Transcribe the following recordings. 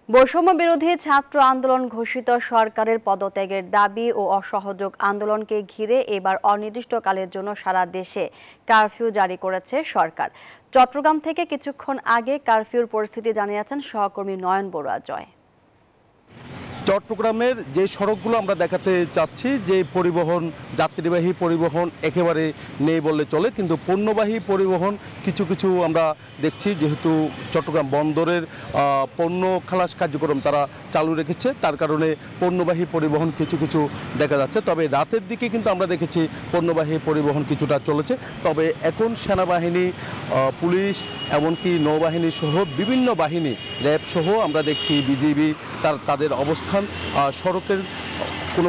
বৈষম্য বিরোধী ছাত্র আন্দোলন ঘোষিত সরকারের পদত্যাগের দাবি ও অসহযোগ আন্দোলনকে ঘিরে এবার অনির্দিষ্টকালের জন্য সারা দেশে কারফিউ জারি করেছে সরকার। চট্টগ্রাম থেকে কিছুক্ষণ আগে কারফিউর পরিস্থিতি জানিয়েছেন সহকর্মী নয়ন বড়ুয়া জয়। চট্টগ্রামের যে সড়কগুলো আমরা দেখাতে চাচ্ছি যে পরিবহন, যাত্রীবাহী পরিবহন একেবারে নেই বললে চলে, কিন্তু পণ্যবাহী পরিবহন কিছু কিছু আমরা দেখছি, যেহেতু চট্টগ্রাম বন্দরের পণ্য খালাস কার্যক্রম তারা চালু রেখেছে, তার কারণে পণ্যবাহী পরিবহন কিছু কিছু দেখা যাচ্ছে। তবে রাতের দিকে কিন্তু আমরা দেখেছি পণ্যবাহী পরিবহন কিছুটা চলেছে। তবে এখন সেনাবাহিনী, পুলিশ, এমনকি নৌবাহিনী সহ বিভিন্ন বাহিনী, র্যাব সহ আমরা দেখছি বিজিবি তাদের অবস্থান সড়কের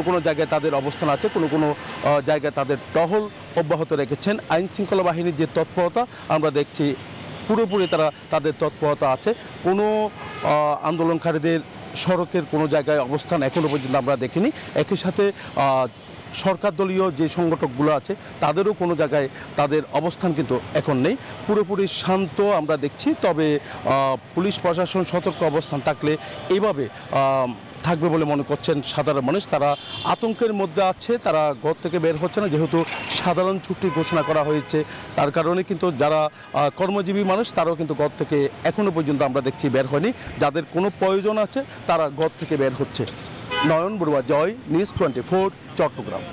কোনো জায়গায় তাদের অবস্থান আছে, কোনো জায়গায় তাদের টহল অব্যাহত রেখেছেন। আইন শৃঙ্খলা বাহিনীর যে তৎপরতা আমরা দেখছি পুরোপুরি তাদের তৎপরতা আছে। কোনো আন্দোলনকারীদের সড়কের কোনো জায়গায় অবস্থান এখনও পর্যন্ত আমরা দেখিনি। একই সাথে সরকার দলীয় যে সংগঠকগুলো আছে তাদেরও কোনো জায়গায় তাদের অবস্থান কিন্তু এখন নেই, পুরোপুরি শান্ত আমরা দেখছি। তবে পুলিশ প্রশাসন সতর্ক অবস্থান থাকলে এইভাবে থাকবে বলে মনে করছেন সাধারণ মানুষ। তারা আতঙ্কের মধ্যে আছে, তারা ঘর থেকে বের হচ্ছে না, যেহেতু সাধারণ ছুটি ঘোষণা করা হয়েছে। তার কারণে কিন্তু যারা কর্মজীবী মানুষ তারাও কিন্তু ঘর থেকে এখনও পর্যন্ত আমরা দেখছি বের হয়নি। যাদের কোনো প্রয়োজন আছে তারা ঘর থেকে বের হচ্ছে। নয়ন বড়ুয়া জয়, নিউজ 24, চট্টগ্রাম।